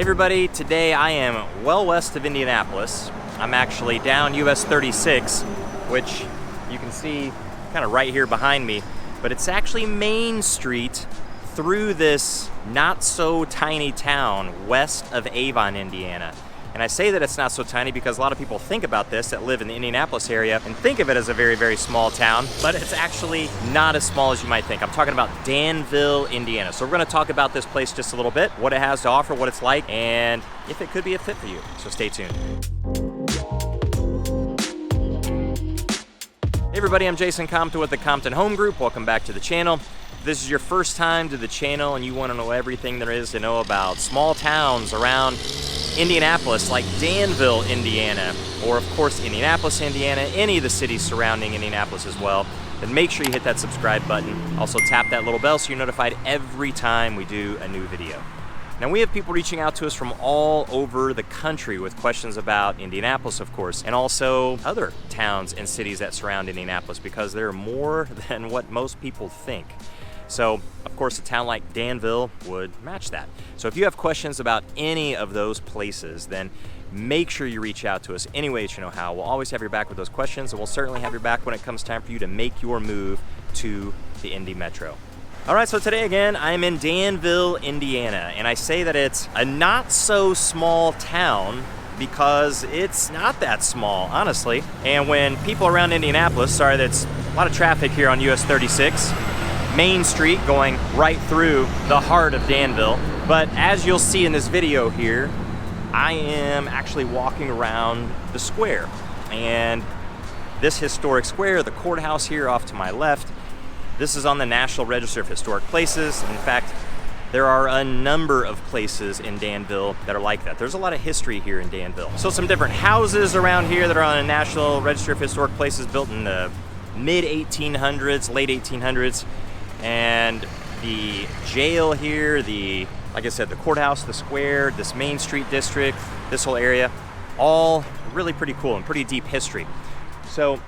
Hey everybody, today I am well west of Indianapolis. I'm actually down US 36, which you can see kind of right here behind me, but it's actually Main Street through this not so tiny town west of Avon, Indiana. And I say that it's not so tiny because a lot of people think about this that live in the Indianapolis area and think of it as a very, very small town, but it's actually not as small as you might think. I'm talking about Danville, Indiana. So we're gonna talk about this place just a little bit, what it has to offer, what it's like, and if it could be a fit for you. So stay tuned. Hey everybody, I'm Jason Compton with the Compton Home Group. Welcome back to the channel. If this is your first time to the channel and you want to know everything there is to know about small towns around Indianapolis, like Danville, Indiana, or of course Indianapolis, Indiana, any of the cities surrounding Indianapolis as well, then make sure you hit that subscribe button. Also tap that little bell so you're notified every time we do a new video. Now we have people reaching out to us from all over the country with questions about Indianapolis, of course, and also other towns and cities that surround Indianapolis, because there are more than what most people think. So, of course, a town like Danville would match that. So if you have questions about any of those places, then make sure you reach out to us any way that you know how. We'll always have your back with those questions, and we'll certainly have your back when it comes time for you to make your move to the Indy Metro. All right, so today again, I'm in Danville, Indiana, and I say that it's a not so small town because it's not that small, honestly. And when people around Indianapolis, sorry, that's a lot of traffic here on US 36, Main Street going right through the heart of Danville. But as you'll see in this video here, I am actually walking around the square. And this historic square, the courthouse here off to my left, this is on the National Register of Historic Places. In fact, there are a number of places in Danville that are like that. There's a lot of history here in Danville. So some different houses around here that are on the National Register of Historic Places built in the mid-1800s, late 1800s. And the jail here, like I said, the courthouse, the square, this Main Street district, this whole area, all really pretty cool and pretty deep history. So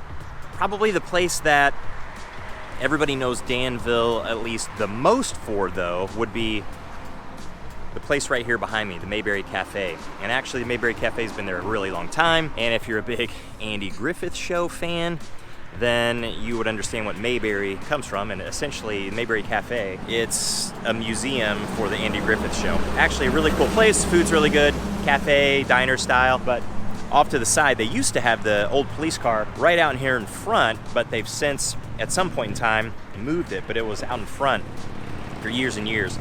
probably the place that everybody knows Danville at least the most for, though, would be the place right here behind me, the Mayberry Cafe. And actually, the Mayberry Cafe has been there a really long time. And if you're a big Andy Griffith Show fan, then you would understand what Mayberry comes from. And essentially, Mayberry Cafe, it's a museum for the Andy Griffith Show. Actually, a really cool place. Food's really good. Cafe, diner style. But off to the side, they used to have the old police car right out here in front, but they've since, at some point in time, moved it. But it was out in front for years and years.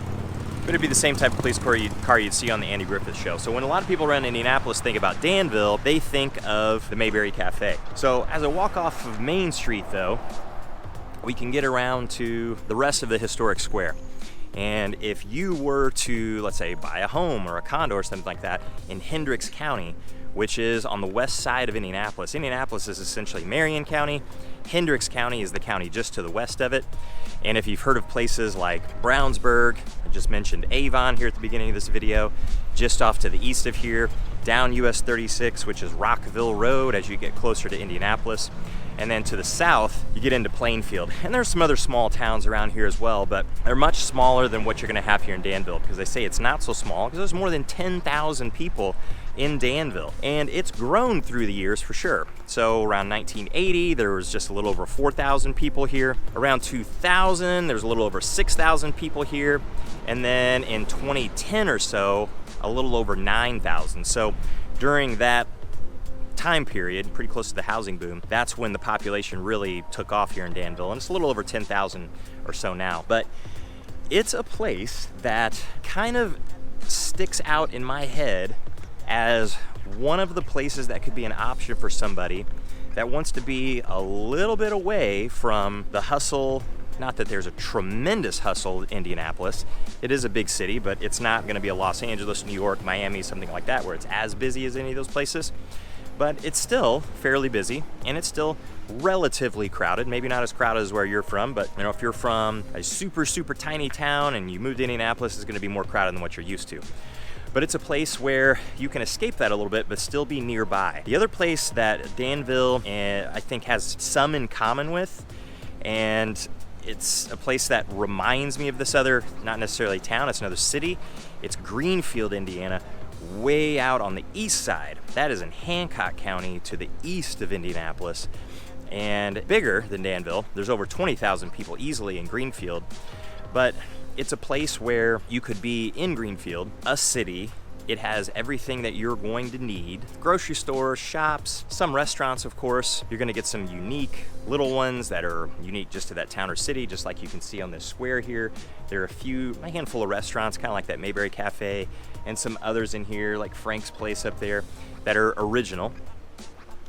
But it'd be the same type of police car you'd see on the Andy Griffith Show. So when a lot of people around Indianapolis think about Danville, they think of the Mayberry Cafe. So as I walk off of Main Street, though, we can get around to the rest of the historic square. And if you were to, let's say, buy a home or a condo or something like that in Hendricks County, which is on the west side of Indianapolis. Indianapolis is essentially Marion County. Hendricks County is the county just to the west of it. And if you've heard of places like Brownsburg, I just mentioned Avon here at the beginning of this video, just off to the east of here, down US 36, which is Rockville Road as you get closer to Indianapolis. And then to the south, you get into Plainfield. And there's some other small towns around here as well, but they're much smaller than what you're gonna have here in Danville, because they say it's not so small, because there's more than 10,000 people in Danville. And it's grown through the years for sure. So around 1980, there was just a little over 4,000 people here. Around 2000, there's a little over 6,000 people here. And then in 2010 or so, a little over 9,000. So during that time period, pretty close to the housing boom, that's when the population really took off here in Danville. And it's a little over 10,000 or so now. But it's a place that kind of sticks out in my head as one of the places that could be an option for somebody that wants to be a little bit away from the hustle. Not that there's a tremendous hustle in Indianapolis. It is a big city, but it's not going to be a Los Angeles, New York, Miami, something like that, where it's as busy as any of those places. But it's still fairly busy, and it's still relatively crowded. Maybe not as crowded as where you're from, but you know, if you're from a super, super tiny town and you move to Indianapolis, it's going to be more crowded than what you're used to. But it's a place where you can escape that a little bit, but still be nearby. The other place that Danville, I think, has some in common with, and it's a place that reminds me of this other, not necessarily town, it's another city. It's Greenfield, Indiana, way out on the east side. That is in Hancock County to the east of Indianapolis, and bigger than Danville. There's over 20,000 people easily in Greenfield, but it's a place where you could be in Greenfield, a city. It has everything that you're going to need. Grocery stores, shops, some restaurants, of course. You're gonna get some unique little ones that are unique just to that town or city, just like you can see on this square here. There are a handful of restaurants, kind of like that Mayberry Cafe, and some others in here, like Frank's Place up there, that are original.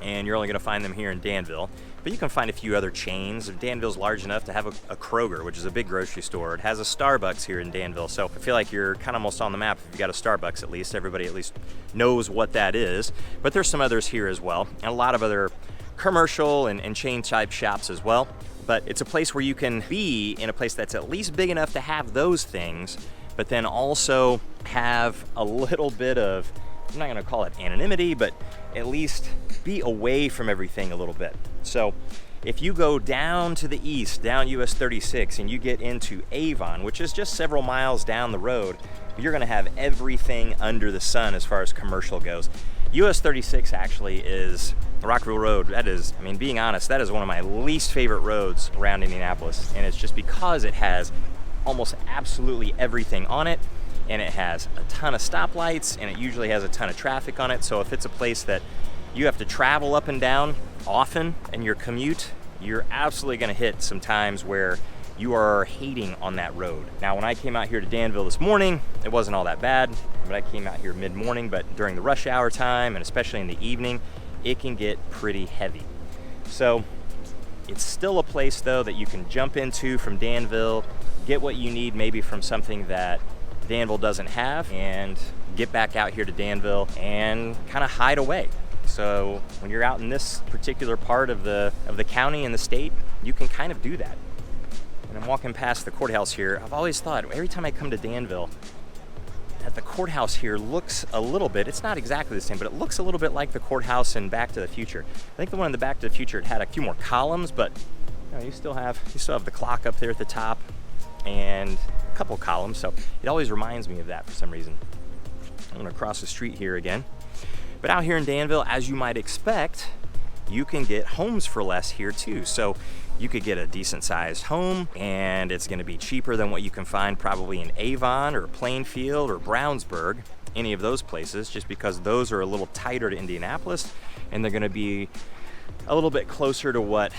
And you're only gonna find them here in Danville. But you can find a few other chains. Danville's large enough to have a Kroger, which is a big grocery store. It has a Starbucks here in Danville, so I feel like you're kind of almost on the map if you've got a Starbucks at least. Everybody at least knows what that is. But there's some others here as well, and a lot of other commercial and chain-type shops as well. But it's a place where you can be in a place that's at least big enough to have those things, but then also have a little bit of, I'm not gonna call it anonymity, but at least be away from everything a little bit. So if you go down to the east, down US 36, and you get into Avon, which is just several miles down the road, you're gonna have everything under the sun as far as commercial goes. US 36 actually is Rockville Road. That is, I mean, being honest, that is one of my least favorite roads around Indianapolis. And it's just because it has almost absolutely everything on it, and it has a ton of stoplights, and it usually has a ton of traffic on it. So if it's a place that you have to travel up and down often in your commute, you're absolutely gonna hit some times where you are hating on that road. Now, when I came out here to Danville this morning, it wasn't all that bad, but I came out here mid-morning, but during the rush hour time, and especially in the evening, it can get pretty heavy. So it's still a place though that you can jump into from Danville, get what you need maybe from something that Danville doesn't have, and get back out here to Danville and kind of hide away. So when you're out in this particular part of the county and the state, you can kind of do that. And I'm walking past the courthouse here. I've always thought, every time I come to Danville, that the courthouse here looks a little bit, it's not exactly the same, but it looks a little bit like the courthouse in Back to the Future. I think the one in the Back to the Future, it had a few more columns, but you still have the clock up there at the top and a couple columns, so it always reminds me of that for some reason. I'm gonna cross the street here again. But out here in Danville, as you might expect, you can get homes for less here too. So you could get a decent sized home, and it's gonna be cheaper than what you can find probably in Avon or Plainfield or Brownsburg, any of those places, just because those are a little tighter to Indianapolis, and they're gonna be a little bit closer to what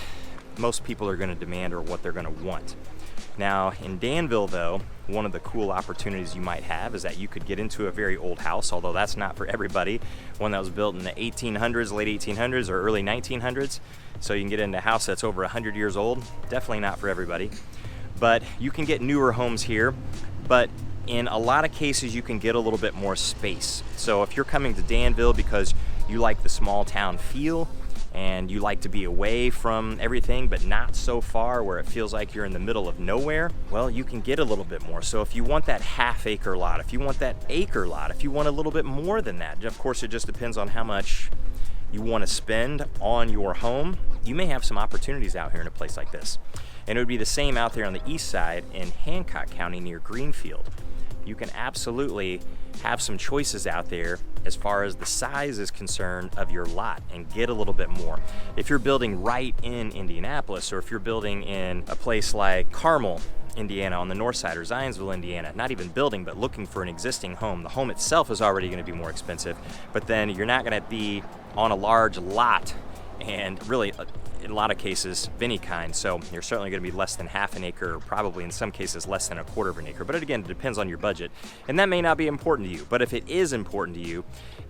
most people are gonna demand or what they're gonna want. Now in Danville though, one of the cool opportunities you might have is that you could get into a very old house, although that's not for everybody. One that was built in the 1800s, late 1800s or early 1900s. So you can get into a house that's over 100 years old. Definitely not for everybody. But you can get newer homes here, but in a lot of cases you can get a little bit more space. So if you're coming to Danville because you like the small town feel, and you like to be away from everything, but not so far where it feels like you're in the middle of nowhere, well, you can get a little bit more. So if you want that half-acre lot, if you want that acre lot, if you want a little bit more than that, of course, it just depends on how much you want to spend on your home, you may have some opportunities out here in a place like this. And it would be the same out there on the east side in Hancock County near Greenfield. You can absolutely have some choices out there as far as the size is concerned of your lot and get a little bit more. If you're building right in Indianapolis, or if you're building in a place like Carmel, Indiana on the north side, or Zionsville, Indiana, not even building, but looking for an existing home, the home itself is already going to be more expensive, but then you're not going to be on a large lot, and really in a lot of cases of any kind, so you're certainly going to be less than half an acre, or probably in some cases less than a quarter of an acre. But again, it depends on your budget, and that may not be important to you. But if it is important to you,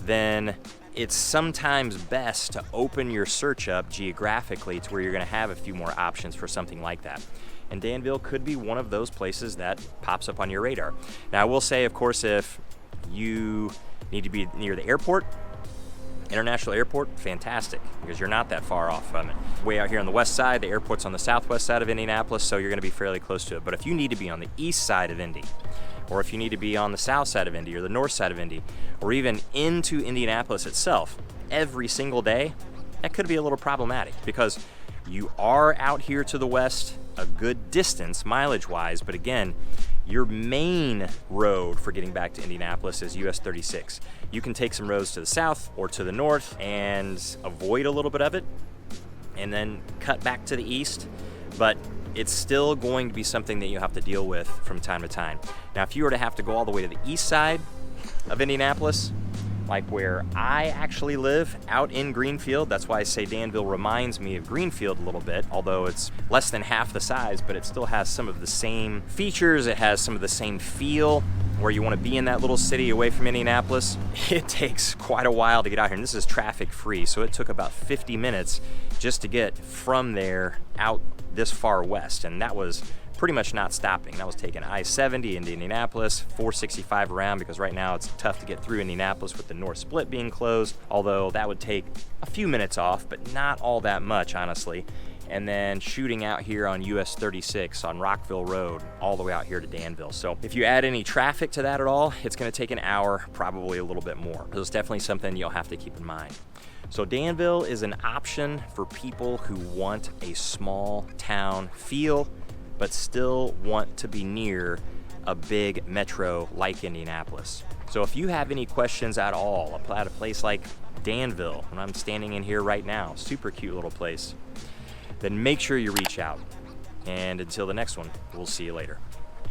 then it's sometimes best to open your search up geographically to where you're going to have a few more options for something like that. And Danville could be one of those places that pops up on your radar. Now, I will say, of course, if you need to be near the airport, International Airport, fantastic, because you're not that far off from it. Way out here on the west side, the airport's on the southwest side of Indianapolis, so you're going to be fairly close to it. But if you need to be on the east side of Indy, or if you need to be on the south side of Indy or the north side of Indy, or even into Indianapolis itself every single day, that could be a little problematic, because you are out here to the west a good distance mileage-wise, but again, Your main road for getting back to Indianapolis is US 36. You can take some roads to the south or to the north and avoid a little bit of it and then cut back to the east, but it's still going to be something that you have to deal with from time to time. Now, if you were to have to go all the way to the east side of Indianapolis, like where I actually live, out in Greenfield, that's why I say Danville reminds me of Greenfield a little bit, although it's less than half the size, but it still has some of the same features, it has some of the same feel, where you want to be in that little city away from Indianapolis. It takes quite a while to get out here, and this is traffic free, so it took about 50 minutes just to get from there out this far west, and that was pretty much not stopping. That was taking I-70 into Indianapolis, 465 around, because right now it's tough to get through Indianapolis with the north split being closed, although that would take a few minutes off, but not all that much, honestly. And then shooting out here on US 36 on Rockville Road, all the way out here to Danville. So if you add any traffic to that at all, it's gonna take an hour, probably a little bit more. So it's definitely something you'll have to keep in mind. So Danville is an option for people who want a small town feel, but still want to be near a big metro like Indianapolis. So if you have any questions at all about a place like Danville, and I'm standing in here right now, super cute little place, then make sure you reach out. And until the next one, we'll see you later.